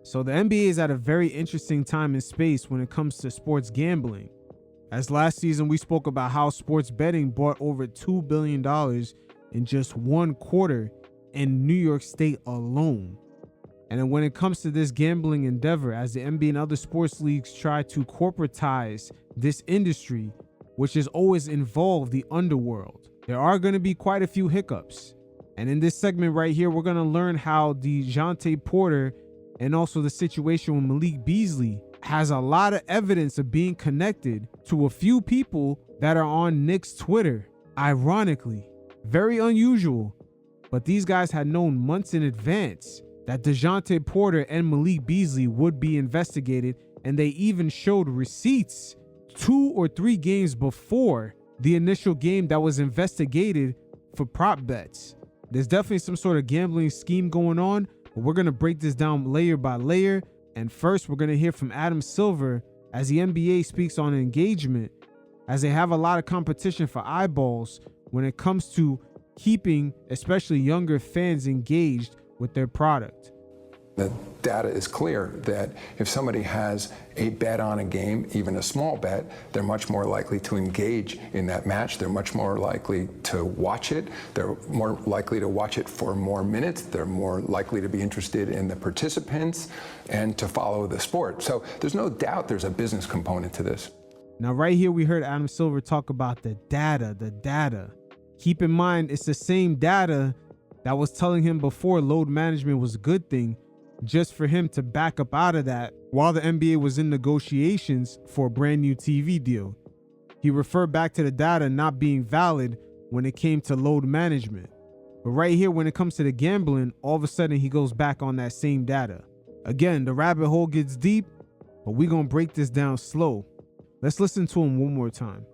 So the NBA is at a very interesting time and space when it comes to sports gambling. As last season we spoke about how sports betting brought over $2 billion in just one quarter in New York State alone. And then when it comes to this gambling endeavor, as the NBA and other sports leagues try to corporatize this industry, which has always involved the underworld, there are going to be quite a few hiccups. And in this segment right here, we're going to learn how the Jontay Porter and also the situation with Malik Beasley has a lot of evidence of being connected to a few people that are on Knicks Twitter. Ironically, very unusual, but these guys had known months in advance that Jontay Porter and Malik Beasley would be investigated, and they even showed receipts 2 or 3 games before the initial game that was investigated for prop bets. There's definitely some sort of gambling scheme going on, but we're going to break this down layer by layer. And first, we're going to hear from Adam Silver as the NBA speaks on engagement, as they have a lot of competition for eyeballs when it comes to keeping especially younger fans engaged with their product. The data is clear that if somebody has a bet on a game, even a small bet, they're much more likely to engage in that match. They're much more likely to watch it. They're more likely to watch it for more minutes. They're more likely to be interested in the participants and to follow the sport. So there's no doubt there's a business component to this. Now, right here, we heard Adam Silver talk about the data. Keep in mind, it's the same data that was telling him before load management was a good thing, just for him to back up out of that while the NBA was in negotiations for a brand new TV deal. He referred back to the data not being valid when it came to load management. But right here, when it comes to the gambling, all of a sudden he goes back on that same data. Again, the rabbit hole gets deep, but we're going to break this down slow. Let's listen to him one more time.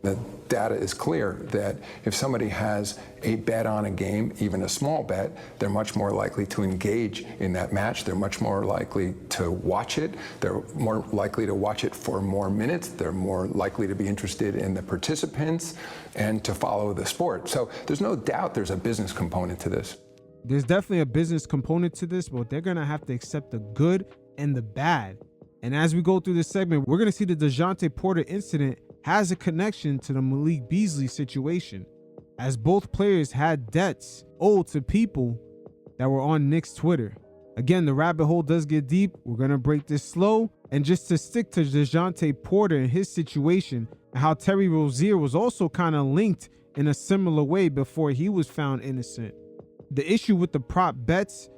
The data is clear that if somebody has a bet on a game, even a small bet, they're much more likely to engage in that match. They're much more likely to watch it. They're more likely to watch it for more minutes. They're more likely to be interested in the participants and to follow the sport. So there's no doubt there's a business component to this. There's definitely a business component to this, but they're going to have to accept the good and the bad. And as we go through this segment, we're going to see the Jontay Porter incident has a connection to the Malik Beasley situation, as both players had debts owed to people that were on Knicks Twitter. Again, the rabbit hole does get deep. We're going to break this slow. And just to stick to Jontay Porter and his situation, and how Terry Rozier was also kind of linked in a similar way before he was found innocent. The issue with the prop bets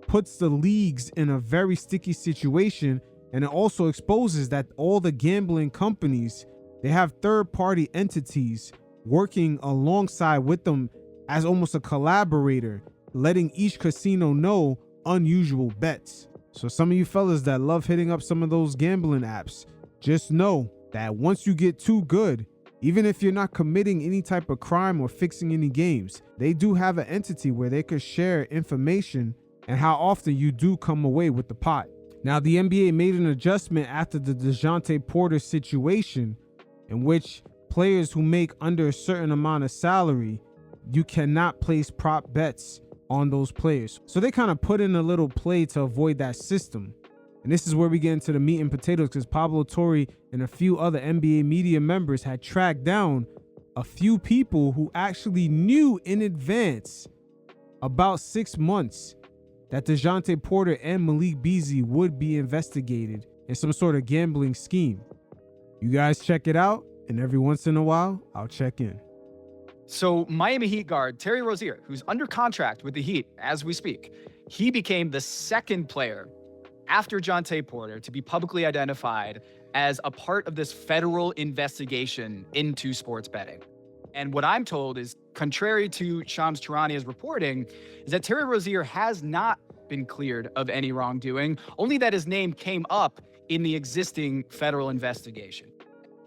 puts the leagues in a very sticky situation, and it also exposes that all the gambling companies, they have third-party entities working alongside with them as almost a collaborator, letting each casino know unusual bets. So some of you fellas that love hitting up some of those gambling apps, just know that once you get too good, even if you're not committing any type of crime or fixing any games, they do have an entity where they could share information and how often you do come away with the pot. Now, the NBA made an adjustment after the Jontay Porter situation, in which players who make under a certain amount of salary, you cannot place prop bets on those players. So they kind of put in a little play to avoid that system. And this is where we get into the meat and potatoes, because Pablo Torre and a few other NBA media members had tracked down a few people who actually knew in advance, about 6 months, that Jontay Porter and Malik Beasley would be investigated in some sort of gambling scheme. You guys check it out, and every once in a while, I'll check in. So Miami Heat guard Terry Rozier, who's under contract with the Heat as we speak, he became the second player after Jontay Porter to be publicly identified as a part of this federal investigation into sports betting. And what I'm told is, contrary to Shams Charania's reporting, is that Terry Rozier has not been cleared of any wrongdoing, only that his name came up in the existing federal investigation.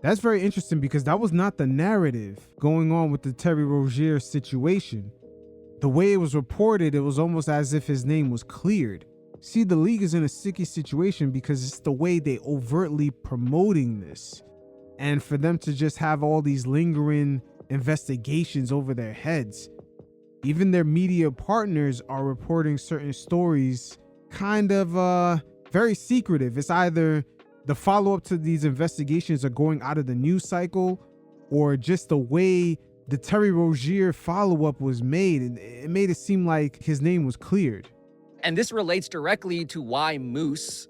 That's very interesting, because that was not the narrative going on with the Terry Rozier situation. The way it was reported, it was almost as if his name was cleared. See, the league is in a sticky situation because it's the way they overtly promoting this. And for them to just have all these lingering investigations over their heads, even their media partners are reporting certain stories kind of very secretive. It's either the follow-up to these investigations are going out of the news cycle, or just the way the Terry Rozier follow-up was made, and it made it seem like his name was cleared. And this relates directly to why Moose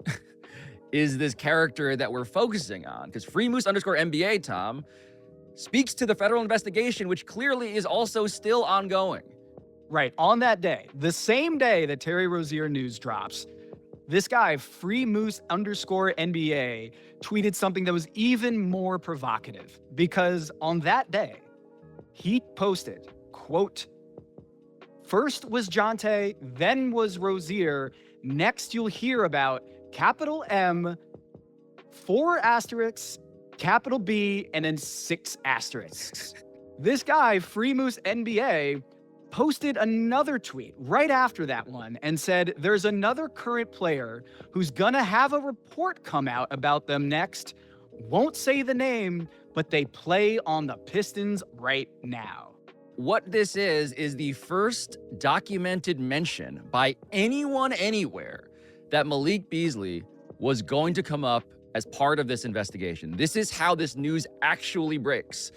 is this character that we're focusing on, because Free Moose _NBA, Tom, speaks to the federal investigation, which clearly is also still ongoing. Right. On that day, the same day that Terry Rozier news drops, this guy, Free Moose _NBA, tweeted something that was even more provocative, because on that day, he posted, quote, "First was Jontay, then was Rozier. Next you'll hear about capital M, 4 asterisks, capital B, and then 6 asterisks." This guy, Free Moose NBA, posted another tweet right after that one and said, "There's another current player who's gonna have a report come out about them next. Won't say the name, but they play on the Pistons right now." What this is the first documented mention by anyone anywhere that Malik Beasley was going to come up as part of this investigation. This is how this news actually breaks.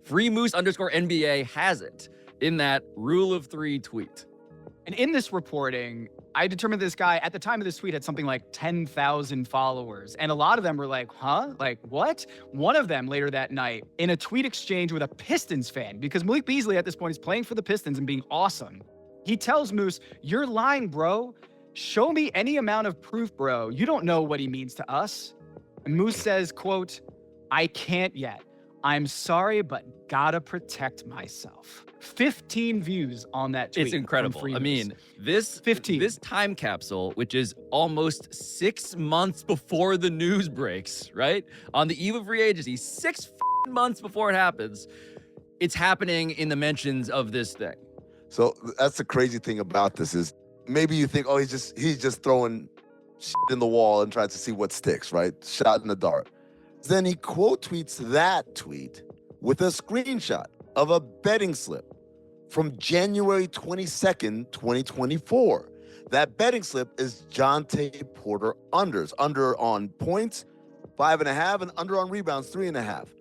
Free Moose _NBA has it in that rule of 3 tweet. And in this reporting, I determined this guy at the time of this tweet had something like 10,000 followers. And a lot of them were like, huh? Like, what? One of them later that night in a tweet exchange with a Pistons fan, because Malik Beasley at this point is playing for the Pistons and being awesome. He tells Moose, "You're lying, bro. Show me any amount of proof, bro. You don't know what he means to us." And Moose says, quote, "I can't yet. I'm sorry, but gotta protect myself." 15 views on that tweet. It's incredible. I mean, this 15. This time capsule, which is almost 6 months before the news breaks, right? On the eve of free agency, 6 months before it happens, it's happening in the mentions of this thing. So that's the crazy thing about this is maybe you think, oh, he's just throwing shit in the wall and tries to see what sticks, right? Shot in the dark. Then he quote tweets that tweet with a screenshot of a betting slip from January 22nd, 2024. That betting slip is Jontay Porter unders. Under on points, 5.5, and under on rebounds, 3.5.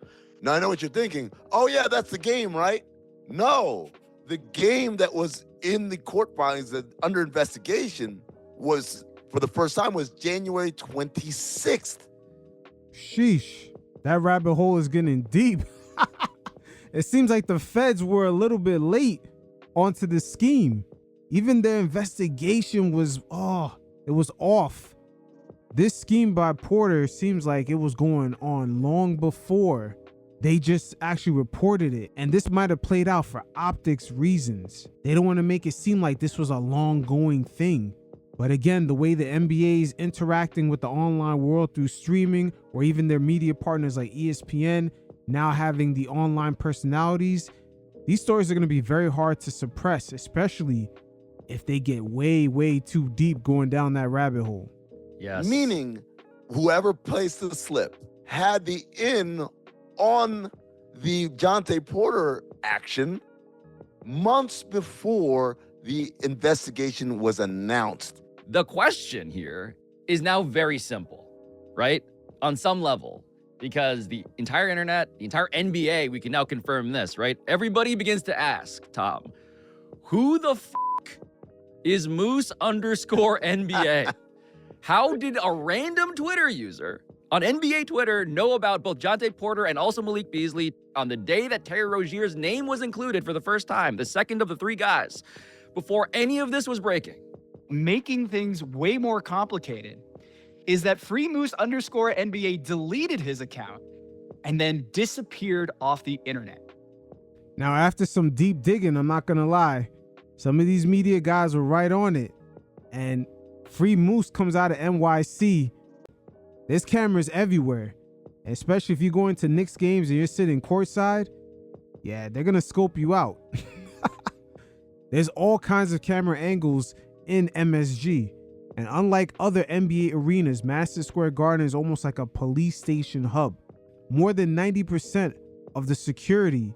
Now, I know what you're thinking. Oh, yeah, that's the game, right? No. The game that was in the court filings that under investigation was, for the first time, was January 26th. Sheesh, that rabbit hole is getting deep. It seems like the feds were a little bit late onto the scheme. Even their investigation was, it was off. This scheme by Porter seems like it was going on long before they just actually reported it. And this might have played out for optics reasons. They don't want to make it seem like this was a long going thing. But again, the way the NBA is interacting with the online world through streaming, or even their media partners like ESPN, now having the online personalities, these stories are going to be very hard to suppress, especially if they get way, way too deep going down that rabbit hole. Yes. Meaning, whoever placed the slip had the in on the Jontay Porter action months before the investigation was announced. The question here is now very simple, right? On some level, because the entire internet, the entire NBA, we can now confirm this, right? Everybody begins to ask, Tom, who the is Moose _NBA? How did a random Twitter user on NBA Twitter know about both Jontay Porter and also Malik Beasley on the day that Terry Rozier's name was included for the first time, the second of the 3 guys, before any of this was breaking? Making things way more complicated is that Free Moose _NBA deleted his account and then disappeared off the internet. Now, after some deep digging, I'm not going to lie, some of these media guys were right on it. And Free Moose comes out of NYC. There's cameras everywhere, especially if you go into Knicks games and you're sitting courtside. Yeah, they're going to scope you out. There's all kinds of camera angles in MSG. And unlike other NBA arenas, Madison Square Garden is almost like a police station hub. More than 90% of the security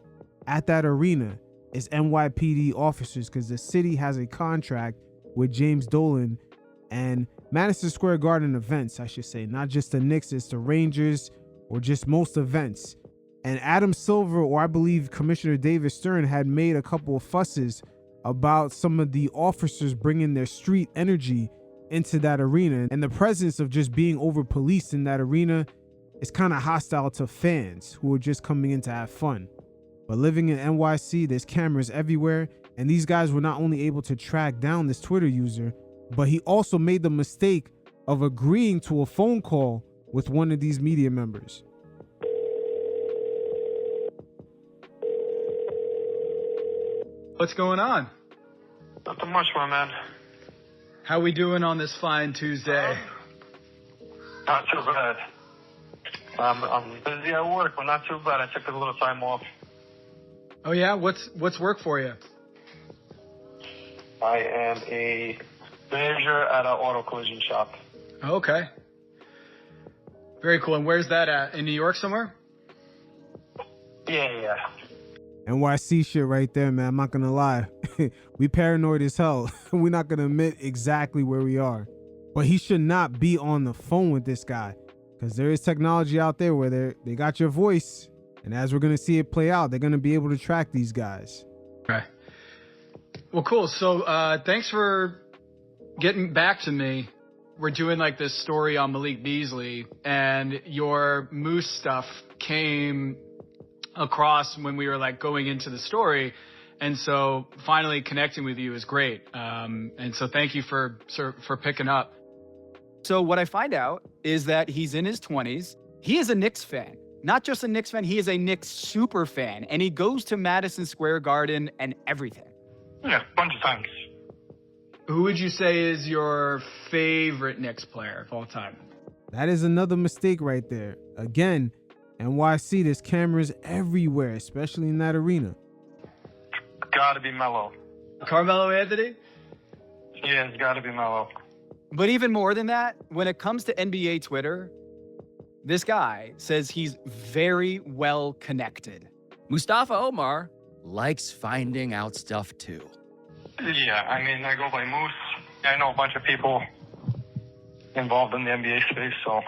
at that arena is NYPD officers, because the city has a contract with James Dolan, and Madison Square Garden events, I should say, not just the Knicks, it's the Rangers or just most events. And Adam Silver, or I believe Commissioner David Stern, had made a couple of fusses about some of the officers bringing their street energy into that arena. And the presence of just being over policed in that arena is kind of hostile to fans who are just coming in to have fun. But living in NYC, there's cameras everywhere. And these guys were not only able to track down this Twitter user, but he also made the mistake of agreeing to a phone call with one of these media members. What's going on? Nothing much, my man. How we doing on this fine Tuesday? Not too bad. I'm busy at work, but not too bad. I took a little time off. Oh yeah, what's work for you? I am a manager at an auto collision shop. Okay. Very cool. And where's that at? In New York somewhere? Yeah. NYC shit right there, man. I'm not gonna lie. We paranoid as hell. We're not gonna admit exactly where we are. But he should not be on the phone with this guy, because there is technology out there where they got your voice. And as we're gonna see it play out, they're gonna be able to track these guys. Okay. Well, cool. So thanks for getting back to me. We're doing like this story on Malik Beasley, and your Moose stuff came across when we were like going into the story. And so finally connecting with you is great. And so thank you for picking up. So what I find out is that he's in his 20s. He is a Knicks fan. Not just a Knicks fan, he is a Knicks super fan. And he goes to Madison Square Garden and everything. Yeah, a bunch of times. Who would you say is your favorite Knicks player of all time? That is another mistake right there. Again, NYC, there's cameras everywhere, especially in that arena. Gotta be Melo. Carmelo Anthony? Yeah, it's gotta be Melo. But even more than that, when it comes to NBA Twitter, this guy says he's very well connected. Mustafa Omar likes finding out stuff too. Yeah, I mean, I go by Moose. I know a bunch of people involved in the NBA space, so if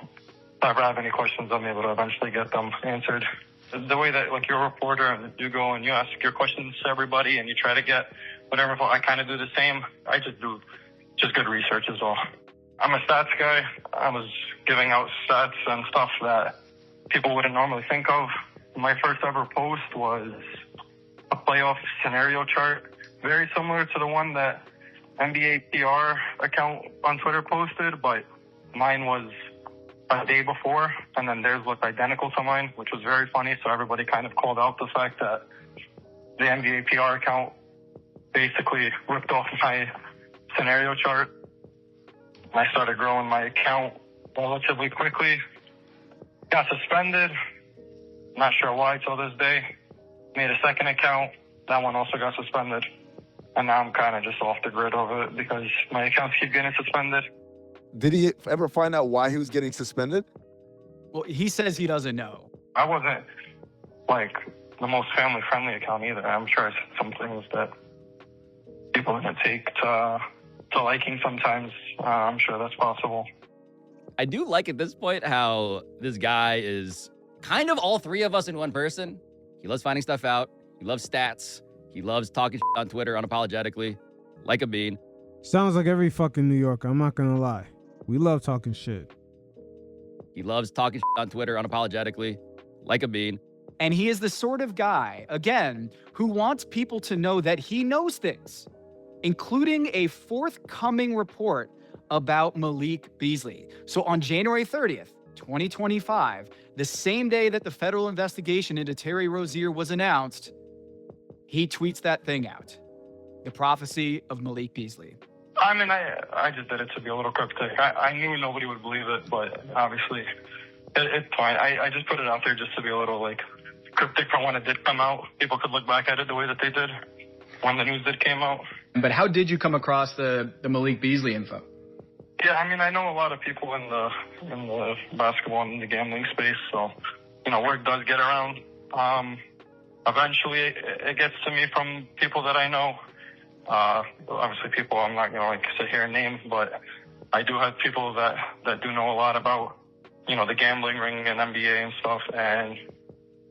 I ever have any questions, I'm able to eventually get them answered. The way that, like, you're a reporter and you go and you ask your questions to everybody and you try to get whatever, I kind of do the same. I just do good research as well. I'm a stats guy. I was giving out stats and stuff that people wouldn't normally think of. My first ever post was a playoff scenario chart, very similar to the one that NBA PR account on Twitter posted, but mine was a day before, and then theirs looked identical to mine, which was very funny. So everybody kind of called out the fact that the NBA PR account basically ripped off my scenario chart. I started growing my account relatively quickly. Got suspended. Not sure why till this day. Made a second account. That one also got suspended. And now I'm kind of just off the grid of it because my accounts keep getting suspended. Did he ever find out why he was getting suspended? Well, he says he doesn't know. I wasn't, like, the most family-friendly account either. I'm sure it's some things that people are going to take to liking sometimes. I'm sure that's possible. I do like at this point how this guy is kind of all three of us in one person. He loves finding stuff out. He loves stats. He loves talking shit on Twitter unapologetically, like a bean. Sounds like every fucking New Yorker, I'm not gonna lie. We love talking shit. He loves talking shit on Twitter unapologetically, like a bean. And he is the sort of guy, again, who wants people to know that he knows things, including a forthcoming report about Malik Beasley. So on January 30th, 2025, the same day that the federal investigation into Terry Rozier was announced, he tweets that thing out. The prophecy of Malik Beasley. I mean, I just did it to be a little cryptic. I knew nobody would believe it, but obviously it's fine. I just put it out there just to be a little, like, cryptic for when it did come out. People could look back at it the way that they did when the news did came out. But how did you come across the Malik Beasley info? Yeah, I mean, I know a lot of people in the basketball and the gambling space, so, you know, word does get around. Eventually, it gets to me from people that I know. Obviously, people I'm not going to, like, sit here and name, but I do have people that do know a lot about, the gambling ring and NBA and stuff. And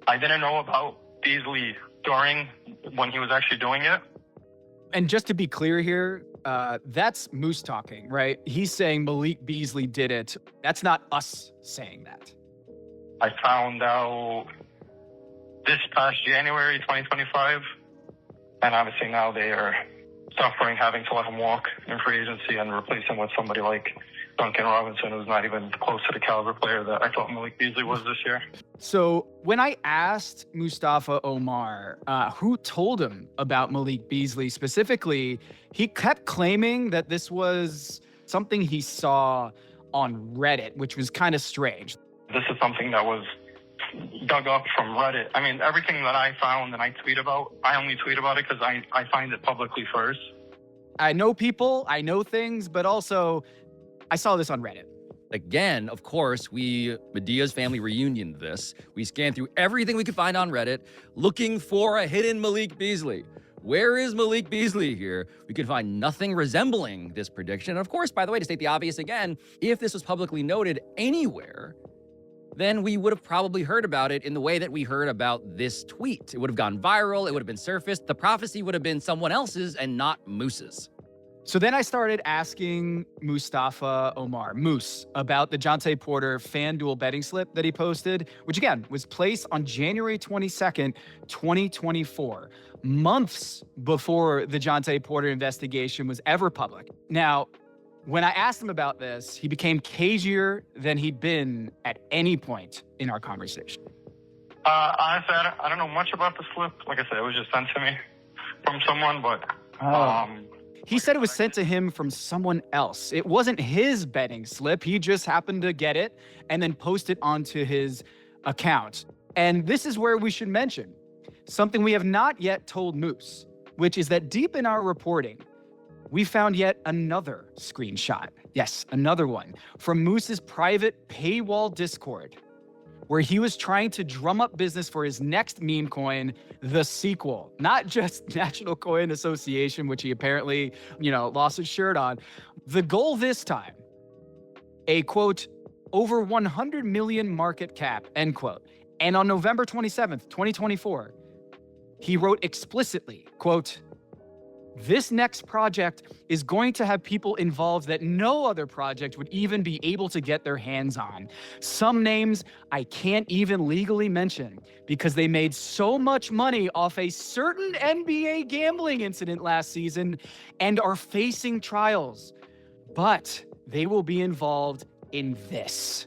I didn't know about Beasley during when he was actually doing it. And just to be clear here, that's Moose talking, right? He's saying Malik Beasley did it. That's not us saying that. I found out this past January 2025, and obviously now they are suffering having to let him walk in free agency and replace him with somebody like Duncan Robinson, who's not even close to the caliber player that I thought Malik Beasley was this year. So when I asked Mustafa Omar who told him about Malik Beasley specifically, he kept claiming that this was something he saw on Reddit, which was kind of strange. This is something that was dug up from Reddit. I mean, everything that I found and I tweet about, I only tweet about it because I find it publicly first. I know people, I know things, but also I saw this on Reddit. Again, of course, Medea's family reunioned this. We scanned through everything we could find on Reddit, looking for a hidden Malik Beasley. Where is Malik Beasley here? We could find nothing resembling this prediction. And of course, by the way, to state the obvious again, if this was publicly noted anywhere, then we would have probably heard about it in the way that we heard about this tweet. It would have gone viral, it would have been surfaced. The prophecy would have been someone else's and not Moose's. So then I started asking Mustafa Omar, Moose, about the Jontay Porter FanDuel betting slip that he posted, which again was placed on January 22nd, 2024, months before the Jontay Porter investigation was ever public. Now, when I asked him about this, he became cagier than he'd been at any point in our conversation. Honestly, I don't know much about the slip. Like I said, it was just sent to me from someone, but... He said it was sent to him from someone else. It wasn't his betting slip. He just happened to get it and then post it onto his account. And this is where we should mention something we have not yet told Moose, which is that deep in our reporting, we found yet another screenshot. Yes, another one from Moose's private paywall Discord, where he was trying to drum up business for his next meme coin, the sequel, not just National Coin Association, which he apparently, lost his shirt on. The goal this time, a quote, over 100 million market cap, end quote. And on November 27th, 2024, he wrote explicitly, quote, this next project is going to have people involved that no other project would even be able to get their hands on. Some names I can't even legally mention because they made so much money off a certain NBA gambling incident last season and are facing trials. But they will be involved in this.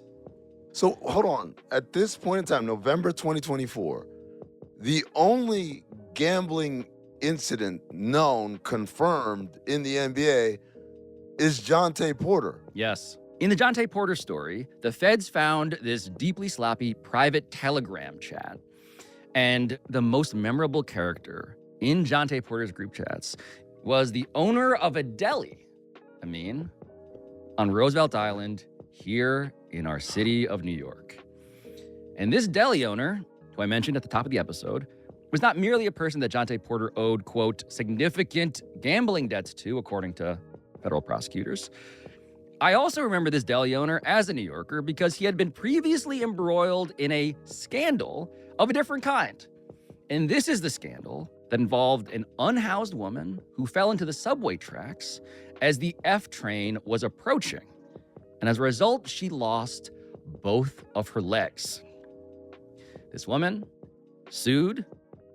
So hold on. At this point in time, November 2024, the only gambling incident known, confirmed in the NBA is Jontay Porter. Yes. In the Jontay Porter story, the feds found this deeply sloppy private Telegram chat. And the most memorable character in Jontay Porter's group chats was the owner of a deli, on Roosevelt Island here in our city of New York. And this deli owner, who I mentioned at the top of the episode, was not merely a person that Jontay Porter owed, quote, significant gambling debts to, according to federal prosecutors. I also remember this deli owner as a New Yorker because he had been previously embroiled in a scandal of a different kind. And this is the scandal that involved an unhoused woman who fell into the subway tracks as the F train was approaching. And as a result, she lost both of her legs. This woman sued,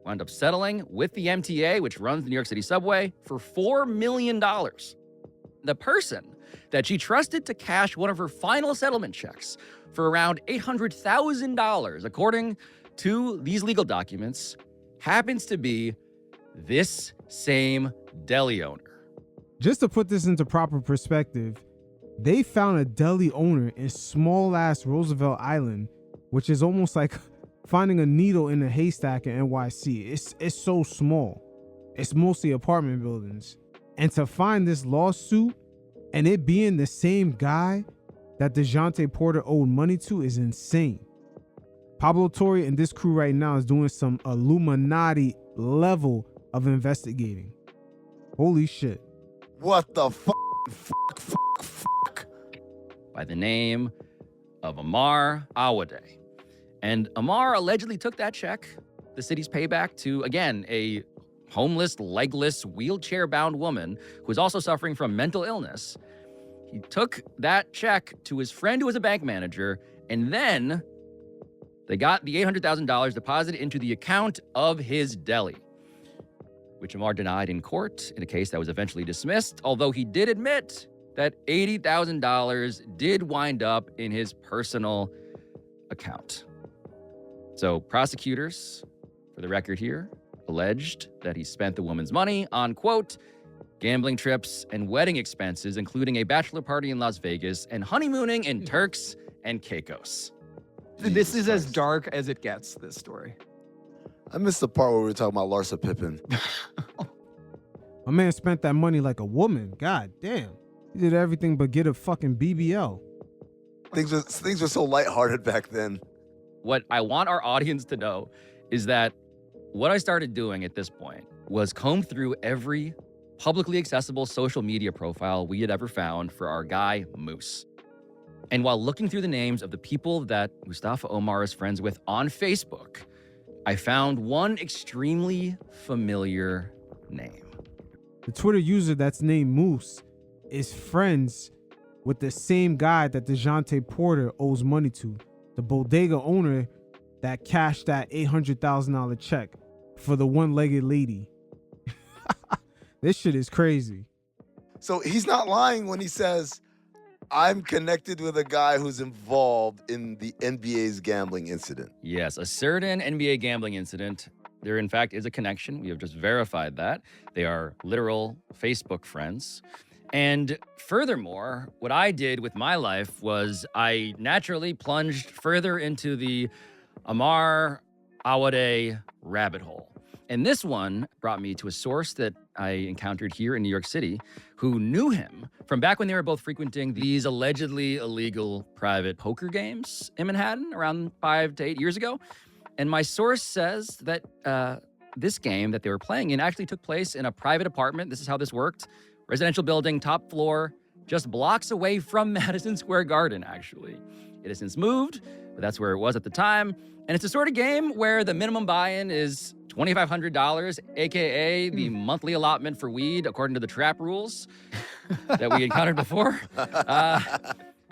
wound up settling with the MTA, which runs the New York City subway, for $4 million. The person that she trusted to cash one of her final settlement checks for around $800,000, according to these legal documents, happens to be this same deli owner. Just to put this into proper perspective, they found a deli owner in small-ass Roosevelt Island, which is almost like finding a needle in a haystack in NYC. It's so small. It's mostly apartment buildings. And to find this lawsuit and it being the same guy that Jontay Porter owed money to is insane. Pablo Torre and this crew right now is doing some Illuminati level of investigating. Holy shit. What the fuck? by the name of Amar Awade. And Amar allegedly took that check, the city's payback, to, again, a homeless, legless, wheelchair-bound woman who was also suffering from mental illness. He took that check to his friend who was a bank manager, and then they got the $800,000 deposited into the account of his deli, which Amar denied in court in a case that was eventually dismissed, although he did admit that $80,000 did wind up in his personal account. So prosecutors, for the record here, alleged that he spent the woman's money on, quote, gambling trips and wedding expenses, including a bachelor party in Las Vegas and honeymooning in Turks and Caicos. This is as dark as it gets, this story. I missed the part where we were talking about Larsa Pippen. My man spent that money like a woman. God damn. He did everything but get a fucking BBL. Things were so lighthearted back then. What I want our audience to know is that what I started doing at this point was comb through every publicly accessible social media profile we had ever found for our guy, Moose. And while looking through the names of the people that Mustafa Omar is friends with on Facebook, I found one extremely familiar name. The Twitter user that's named Moose is friends with the same guy that the Jontay Porter owes money to, the bodega owner that cashed that $800,000 check for the one-legged lady. This shit is crazy. So he's not lying when he says, I'm connected with a guy who's involved in the NBA's gambling incident. Yes, a certain NBA gambling incident. There, in fact, is a connection. We have just verified that. They are literal Facebook friends. And furthermore, what I did with my life was I naturally plunged further into the Amar Awade rabbit hole. And this one brought me to a source that I encountered here in New York City who knew him from back when they were both frequenting these allegedly illegal private poker games in Manhattan around 5 to 8 years ago. And my source says that this game that they were playing in actually took place in a private apartment. This is how this worked. Residential building, top floor, just blocks away from Madison Square Garden, actually. It has since moved, but that's where it was at the time. And it's a sort of game where the minimum buy-in is $2,500, aka the monthly allotment for weed, according to the trap rules that we encountered before.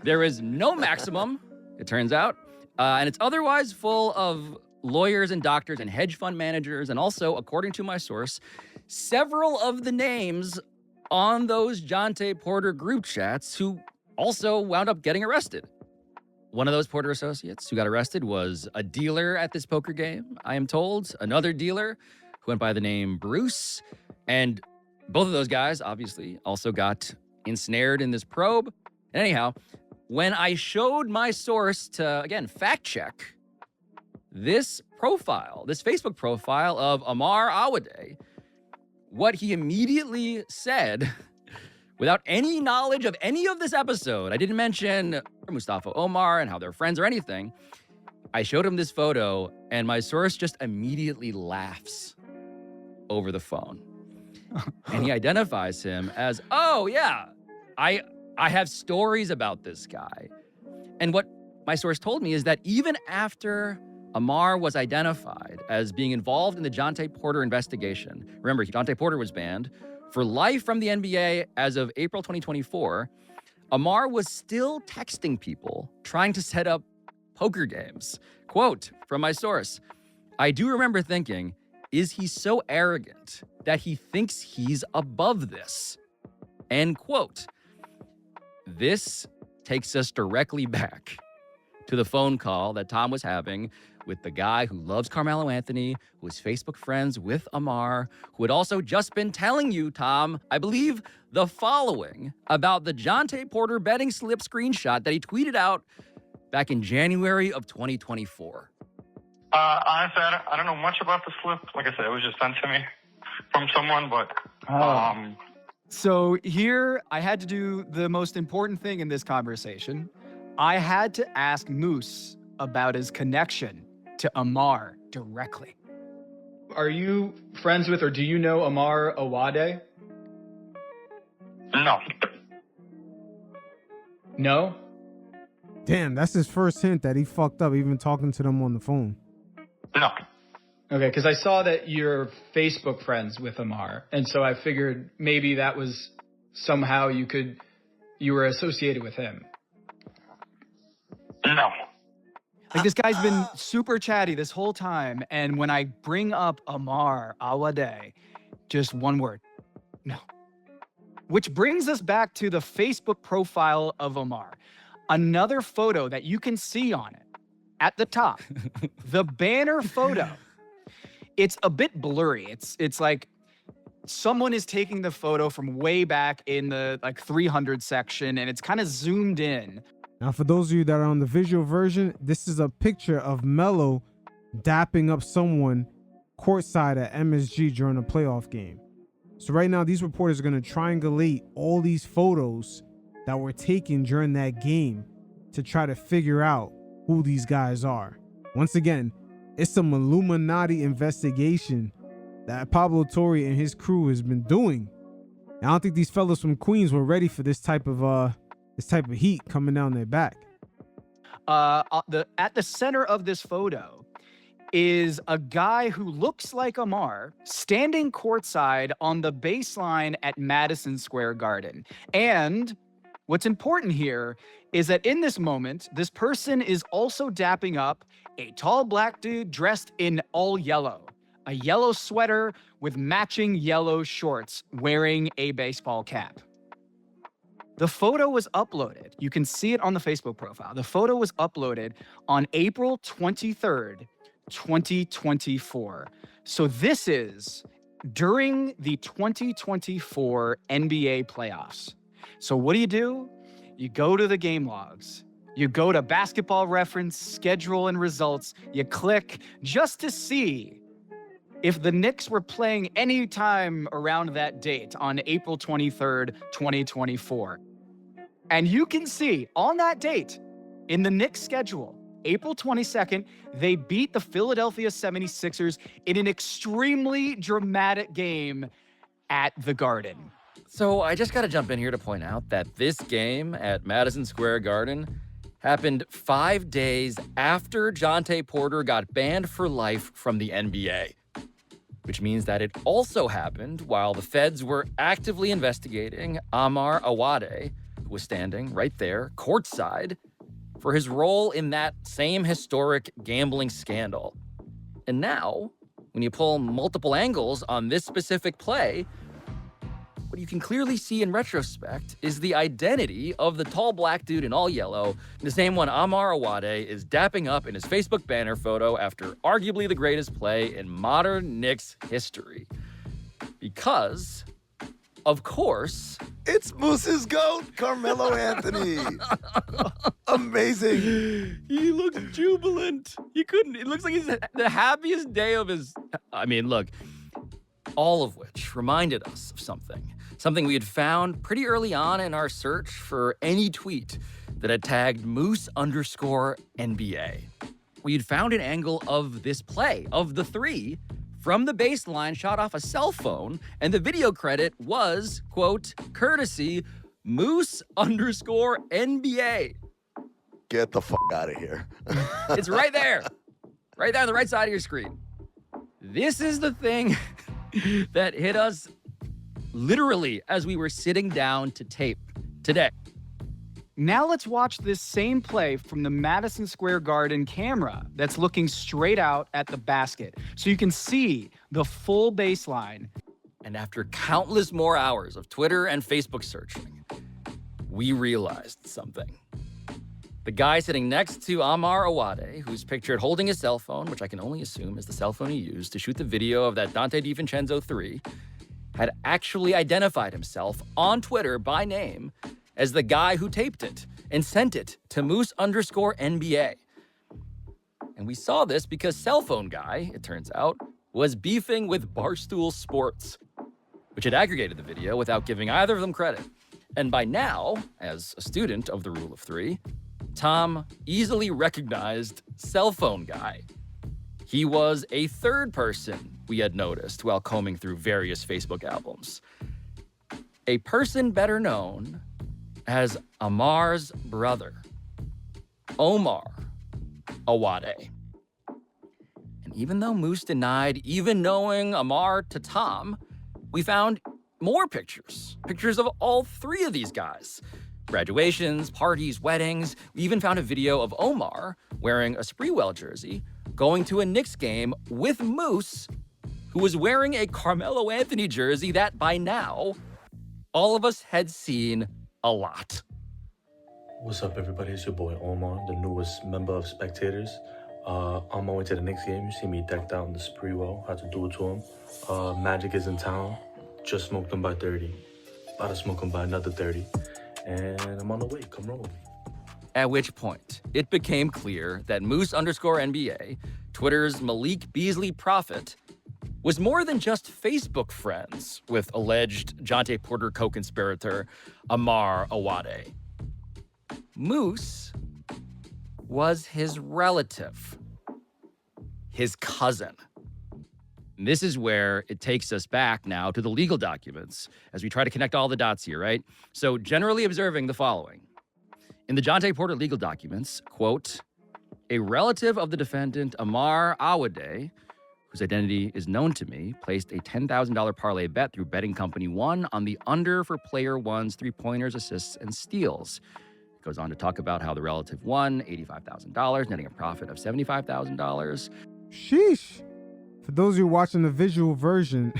There is no maximum, it turns out. And it's otherwise full of lawyers and doctors and hedge fund managers. And also, according to my source, several of the names on those Jontay Porter group chats who also wound up getting arrested. One of those Porter associates who got arrested was a dealer at this poker game, I am told. Another dealer who went by the name Bruce. And both of those guys, obviously, also got ensnared in this probe. And anyhow, when I showed my source to, again, fact check this profile, this Facebook profile of Amar Awade, what he immediately said, without any knowledge of any of this episode, I didn't mention Mustafa Omar and how they're friends or anything. I showed him this photo, and my source just immediately laughs over the phone. And he identifies him as, oh, yeah, I have stories about this guy. And what my source told me is that even after Amar was identified as being involved in the Jontay Porter investigation, remember, Jontay Porter was banned for life from the NBA as of April 2024, Amar was still texting people trying to set up poker games. Quote from my source, I do remember thinking, is he so arrogant that he thinks he's above this? End quote. This takes us directly back to the phone call that Tom was having with the guy who loves Carmelo Anthony, who is Facebook friends with Amar, who had also just been telling you, Tom, I believe, the following about the Jontay Porter betting slip screenshot that he tweeted out back in January of 2024. Honestly, I don't know much about the slip. Like I said, it was just sent to me from someone, but So here, I had to do the most important thing in this conversation. I had to ask Moose about his connection to Amar directly. Are you friends with, or do you know Amar Awade? no. No? Damn, that's his first hint that he fucked up even talking to them on the phone. No. Okay, because I saw that you're Facebook friends with Amar, and so I figured maybe that was somehow you were associated with him. No. Like, this guy's been super chatty this whole time, and when I bring up Amar Awade, just one word, no. Which brings us back to the Facebook profile of Amar. Another photo that you can see on it at the top, the banner photo. It's a bit blurry. It's like someone is taking the photo from way back in the 300 section, and it's kind of zoomed in. Now, for those of you that are on the visual version, this is a picture of Melo dapping up someone courtside at MSG during a playoff game. So right now, these reporters are going to triangulate all these photos that were taken during that game to try to figure out who these guys are. Once again, it's some Illuminati investigation that Pablo Torre and his crew has been doing. I don't think these fellas from Queens were ready for this type of heat coming down their back. At the center of this photo is a guy who looks like Amar standing courtside on the baseline at Madison Square Garden. And what's important here is that in this moment, this person is also dapping up a tall black dude dressed in all yellow, a yellow sweater with matching yellow shorts, wearing a baseball cap. The photo was uploaded. You can see it on the Facebook profile. The photo was uploaded on April 23rd, 2024. So this is during the 2024 NBA playoffs. So what do? You go to the game logs. You go to Basketball Reference, schedule and results. You click just to see if the Knicks were playing any time around that date on April 23rd, 2024. And you can see on that date in the Knicks schedule, April 22nd, they beat the Philadelphia 76ers in an extremely dramatic game at the Garden. So I just got to jump in here to point out that this game at Madison Square Garden happened 5 days after Jontay Porter got banned for life from the NBA, which means that it also happened while the feds were actively investigating Amar Awade, who was standing right there, courtside, for his role in that same historic gambling scandal. And now, when you pull multiple angles on this specific play, what you can clearly see in retrospect is the identity of the tall black dude in all yellow, the same one Amar Awade is dapping up in his Facebook banner photo after arguably the greatest play in modern Knicks history. Because, of course, It's Moose's GOAT, Carmelo Anthony. Amazing. he looks jubilant. It looks like he's the happiest day of his. I mean, look, all of which reminded us of something we had found pretty early on in our search for any tweet that had tagged Moose_NBA. We had found an angle of this play, of the three, from the baseline shot off a cell phone, and the video credit was, quote, courtesy Moose_NBA. Get the fuck out of here. It's right there on the right side of your screen. This is the thing that hit us literally as we were sitting down to tape today. Now let's watch this same play from the Madison Square Garden camera that's looking straight out at the basket. So you can see the full baseline. And after countless more hours of Twitter and Facebook searching, we realized something. The guy sitting next to Amar Awade, who's pictured holding his cell phone, which I can only assume is the cell phone he used to shoot the video of that Dante DiVincenzo 3, had actually identified himself on Twitter by name as the guy who taped it and sent it to Moose_NBA. And we saw this because Cell Phone Guy, it turns out, was beefing with Barstool Sports, which had aggregated the video without giving either of them credit. And by now, as a student of the Rule of Three, Tom easily recognized Cell Phone Guy. He was a third person we had noticed while combing through various Facebook albums. A person better known as Amar's brother. Omar Awade. And even though Moose denied even knowing Amar to Tom, we found more pictures of all three of these guys. Graduations, parties, weddings. We even found a video of Omar wearing a Sprewell jersey going to a Knicks game with Moose, who was wearing a Carmelo Anthony jersey that by now all of us had seen a lot. What's up, everybody? It's your boy Omar, the newest member of Spectators. On my way to the Knicks game, you see me decked out in the Sprewell. Had to do it to him. Magic is in town. Just smoked him by 30. About to smoke him by another 30. And I'm on the way. Come roll with me. At which point, it became clear that Moose_NBA, Twitter's Malik Beasley prophet, was more than just Facebook friends with alleged Jontay Porter co-conspirator Amar Awade. Moose was his relative, his cousin. And this is where it takes us back now to the legal documents as we try to connect all the dots here, right? So generally observing the following. In the Jontay Porter legal documents, quote, a relative of the defendant, Amar Awade, whose identity is known to me, placed a $10,000 parlay bet through betting company one on the under for player one's three-pointers, assists, and steals. It goes on to talk about how the relative won $85,000, netting a profit of $75,000. Sheesh. For those of you watching the visual version,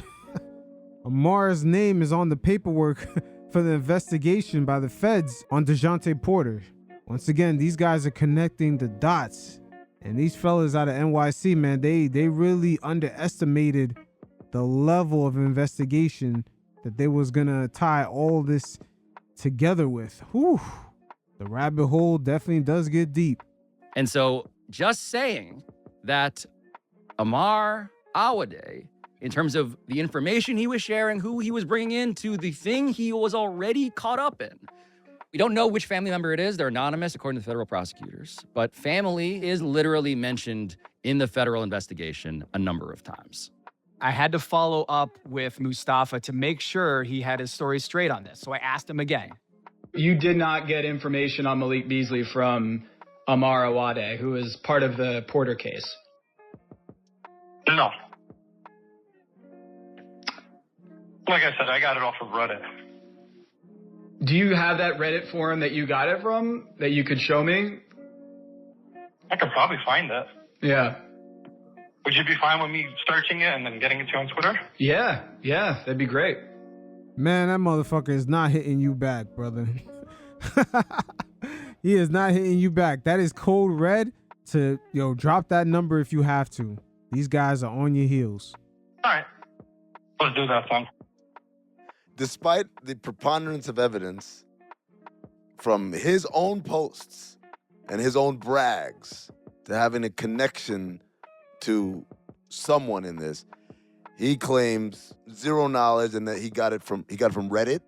Amar's name is on the paperwork for the investigation by the feds on Jontay Porter. Once again, these guys are connecting the dots. And these fellas out of NYC, man, they really underestimated the level of investigation that they was gonna tie all this together with. Whew. The rabbit hole definitely does get deep. And so just saying that Amar Awade, in terms of the information he was sharing, who he was bringing into the thing he was already caught up in. We don't know which family member it is. They're anonymous, according to federal prosecutors. But family is literally mentioned in the federal investigation a number of times. I had to follow up with Mustafa to make sure he had his story straight on this. So I asked him again. You did not get information on Malik Beasley from Amar Awade, who is part of the Porter case? No. Like I said, I got it off of Reddit. Do you have that Reddit forum that you got it from that you could show me? I could probably find it. Yeah. Would you be fine with me searching it and then getting it to you on Twitter? Yeah, that'd be great. Man, that motherfucker is not hitting you back, brother. He is not hitting you back. That is code red to, drop that number if you have to. These guys are on your heels. All right. Let's do that, son. Despite the preponderance of evidence from his own posts and his own brags to having a connection to someone in this, he claims zero knowledge and that he got it from Reddit.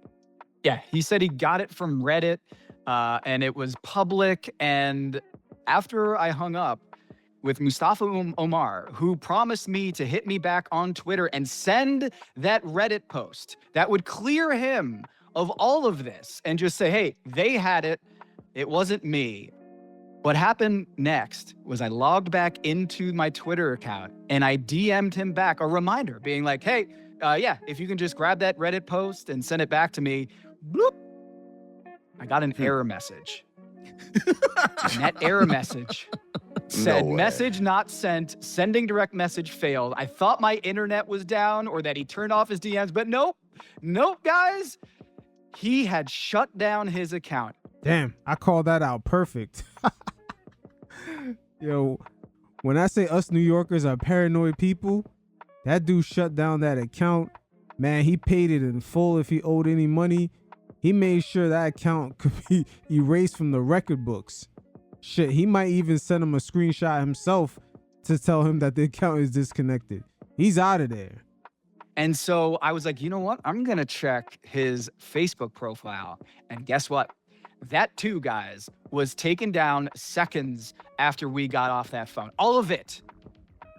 Yeah, he said he got it from Reddit, and it was public. And after I hung up with Mustafa Omar, who promised me to hit me back on Twitter and send that Reddit post that would clear him of all of this and just say, hey, they had it. It wasn't me. What happened next was I logged back into my Twitter account and I DM'd him back a reminder being like, hey, if you can just grab that Reddit post and send it back to me. Bloop. I got an error message. And that error message said, message not sent, sending direct message failed. I thought my internet was down or that he turned off his DMs, but nope, guys. He had shut down his account. Damn, I called that out perfect. Yo, when I say us New Yorkers are paranoid people, that dude shut down that account. Man, he paid it in full if he owed any money. He made sure that account could be erased from the record books. Shit, he might even send him a screenshot himself to tell him that the account is disconnected. He's out of there. And so I was like, you know what? I'm going to check his Facebook profile. And guess what? That too, guys, was taken down seconds after we got off that phone. All of it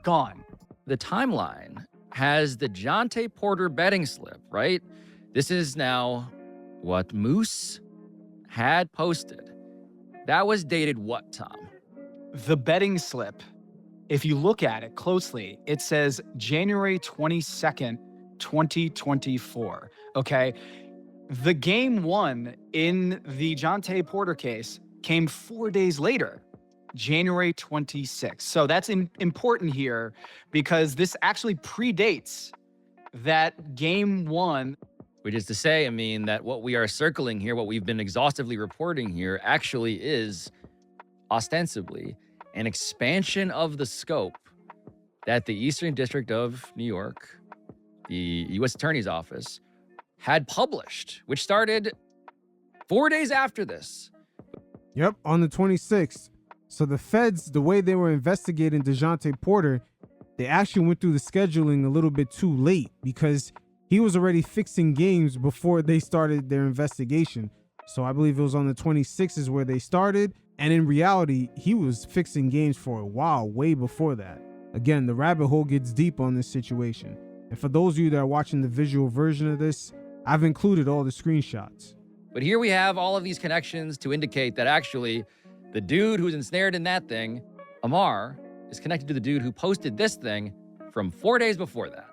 gone. The timeline has the Jontay Porter betting slip, right? This is now what Moose had posted That was dated what, Tom? The betting slip, if you look at it closely, it says January 22nd, 2024. Okay. The game one in the Jontay Porter case came 4 days later, January 26th. So that's important here because this actually predates that game one. Which is to say, I mean, that what we are circling here, what we've been exhaustively reporting here, actually is ostensibly an expansion of the scope that the Eastern District of New York, the U.S. Attorney's Office, had published, which started 4 days after this. Yep, on the 26th. So the feds, the way they were investigating Jontay Porter, they actually went through the scheduling a little bit too late because he was already fixing games before they started their investigation. So I believe it was on the 26th is where they started. And in reality, he was fixing games for a while, way before that. Again, the rabbit hole gets deep on this situation. And for those of you that are watching the visual version of this, I've included all the screenshots. But here we have all of these connections to indicate that actually the dude who's ensnared in that thing, Amar, is connected to the dude who posted this thing from 4 days before that.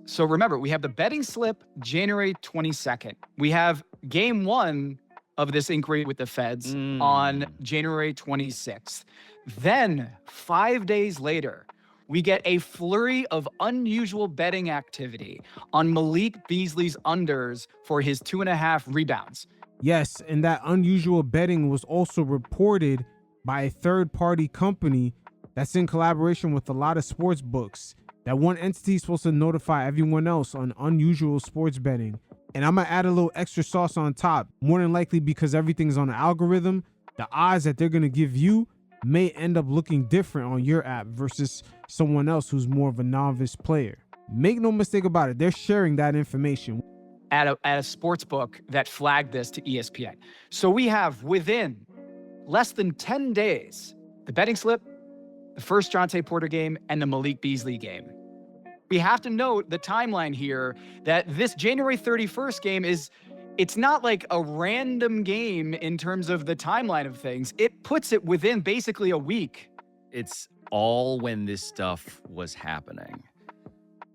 So remember, we have the betting slip January 22nd. We have game one of this inquiry with the feds on January 26th. Then 5 days later, we get a flurry of unusual betting activity on Malik Beasley's unders for his 2.5 rebounds. Yes, and that unusual betting was also reported by a third-party company that's in collaboration with a lot of sports books. That one entity is supposed to notify everyone else on unusual sports betting. And I'm gonna add a little extra sauce on top, more than likely because everything's on an algorithm. The odds that they're gonna give you may end up looking different on your app versus someone else who's more of a novice player. Make no mistake about it, they're sharing that information. At a sports book that flagged this to ESPN. So we have within less than 10 days, the betting slip, the first Jontay Porter game, and the Malik Beasley game. We have to note the timeline here that this January 31st game it's not like a random game in terms of the timeline of things. It puts it within basically a week. It's all when this stuff was happening.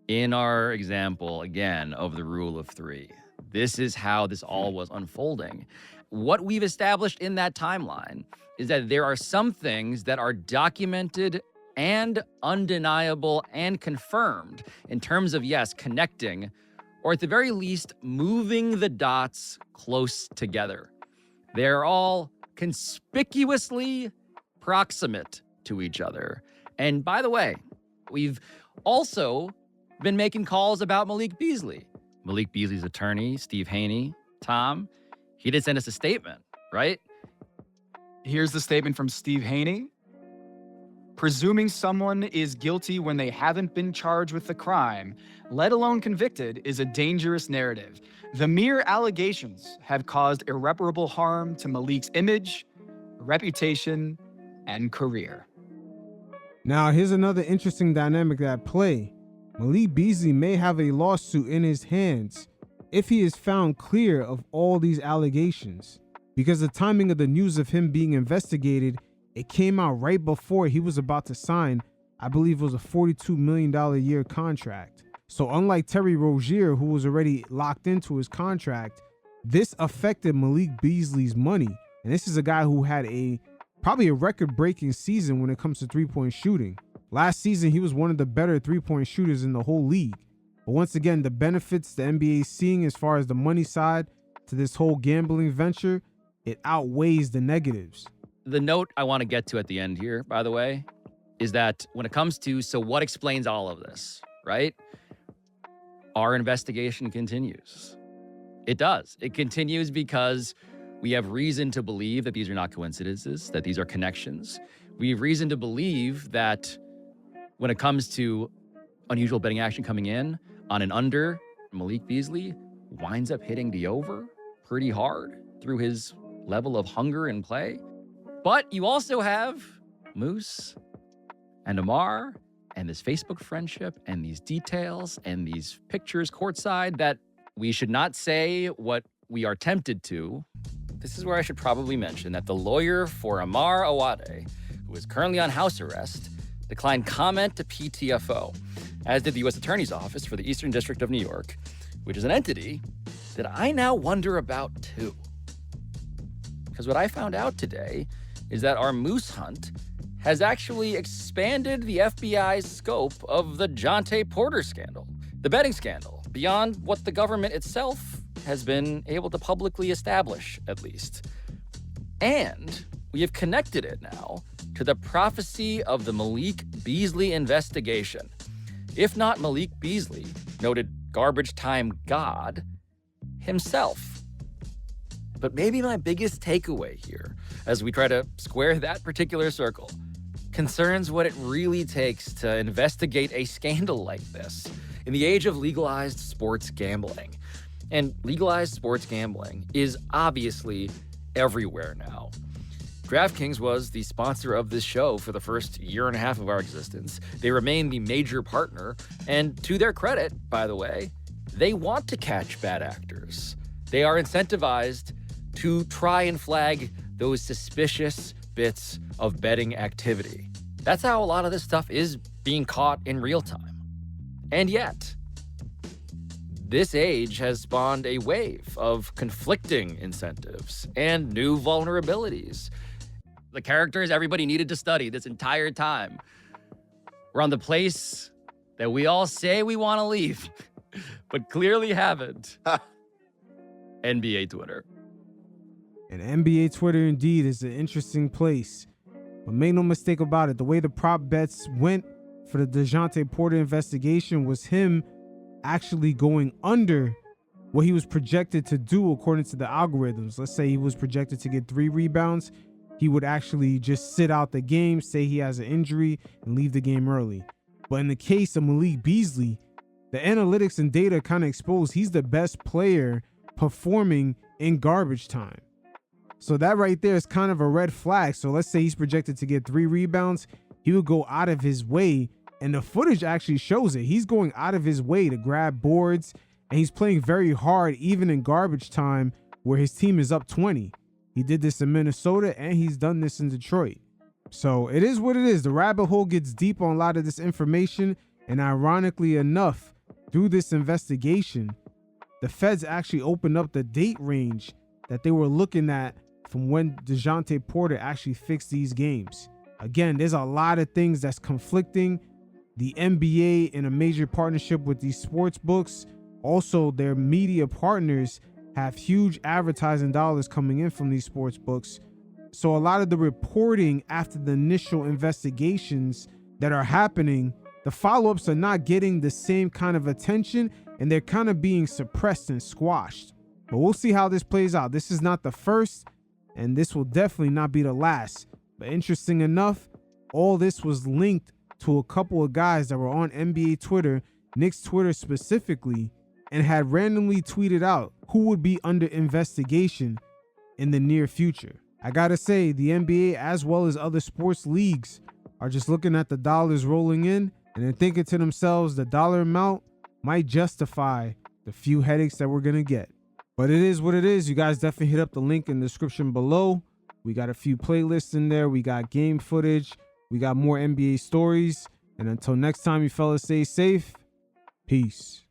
In our example, again, of the rule of three, this is how this all was unfolding. What we've established in that timeline is that there are some things that are documented and undeniable and confirmed in terms of, yes, connecting, or at the very least, moving the dots close together. They're all conspicuously proximate to each other. And by the way, we've also been making calls about Malik Beasley. Malik Beasley's attorney, Steve Haney, Tom, he did send us a statement, right? Here's the statement from Steve Haney. Presuming someone is guilty when they haven't been charged with the crime, let alone convicted, is a dangerous narrative. The mere allegations have caused irreparable harm to Malik's image, reputation, and career. Now, here's another interesting dynamic at play. Malik Beasley may have a lawsuit in his hands if he is found clear of all these allegations, because the timing of the news of him being investigated, it came out right before he was about to sign, I believe it was a $42 million a year contract. So unlike Terry Rozier, who was already locked into his contract, this affected Malik Beasley's money. And this is a guy who had probably a record-breaking season when it comes to three-point shooting. Last season, he was one of the better three-point shooters in the whole league. But once again, the benefits the NBA is seeing as far as the money side to this whole gambling venture, it outweighs the negatives. The note I want to get to at the end here, by the way, is that when it comes to, so what explains all of this, right? Our investigation continues. It does. It continues because we have reason to believe that these are not coincidences, that these are connections. We have reason to believe that when it comes to unusual betting action coming in on an under, Malik Beasley winds up hitting the over pretty hard through his level of hunger and play. But you also have Moose and Amar and this Facebook friendship and these details and these pictures courtside that we should not say what we are tempted to, this is where I should probably mention that the lawyer for Amar Awade, who is currently on house arrest, declined comment to PTFO, as did the U.S. Attorney's Office for the Eastern District of New York, which is an entity that I now wonder about too. Because what I found out today is that our moose hunt has actually expanded the FBI's scope of the Jontay Porter scandal, the betting scandal, beyond what the government itself has been able to publicly establish, at least. And we have connected it now to the prophecy of the Malik Beasley investigation. If not Malik Beasley, noted garbage time god, himself. But maybe my biggest takeaway here, as we try to square that particular circle, concerns what it really takes to investigate a scandal like this in the age of legalized sports gambling. And legalized sports gambling is obviously everywhere now. DraftKings was the sponsor of this show for the first year and a half of our existence. They remain the major partner, and to their credit, by the way, they want to catch bad actors. They are incentivized to try and flag those suspicious bits of betting activity. That's how a lot of this stuff is being caught in real time. And yet, this age has spawned a wave of conflicting incentives and new vulnerabilities. The characters everybody needed to study this entire time were on the place that we all say we want to leave, but clearly haven't. NBA Twitter. And NBA Twitter indeed is an interesting place. But make no mistake about it, the way the prop bets went for the Jontay Porter investigation was him actually going under what he was projected to do according to the algorithms. Let's say he was projected to get 3 rebounds. He would actually just sit out the game, say he has an injury, and leave the game early. But in the case of Malik Beasley, the analytics and data kind of expose he's the best player performing in garbage time. So that right there is kind of a red flag. So let's say he's projected to get 3 rebounds. He would go out of his way, and the footage actually shows it. He's going out of his way to grab boards, and he's playing very hard even in garbage time where his team is up 20. He did this in Minnesota, and he's done this in Detroit. So it is what it is. The rabbit hole gets deep on a lot of this information, and ironically enough, through this investigation, the feds actually opened up the date range that they were looking at from when Jontay Porter actually fixed these games. Again, there's a lot of things that's conflicting. The NBA in a major partnership with these sports books, also their media partners have huge advertising dollars coming in from these sports books. So a lot of the reporting after the initial investigations that are happening, the follow-ups are not getting the same kind of attention, and they're kind of being suppressed and squashed. But we'll see how this plays out. This is not the first, and this will definitely not be the last. But interesting enough, all this was linked to a couple of guys that were on NBA Twitter, Knicks Twitter specifically, and had randomly tweeted out who would be under investigation in the near future. I gotta say, the NBA as well as other sports leagues are just looking at the dollars rolling in and they're thinking to themselves the dollar amount might justify the few headaches that we're gonna get. But it is what it is. You guys definitely hit up the link in the description below. We got a few playlists in there. We got game footage. We got more NBA stories. And until next time, you fellas stay safe. Peace.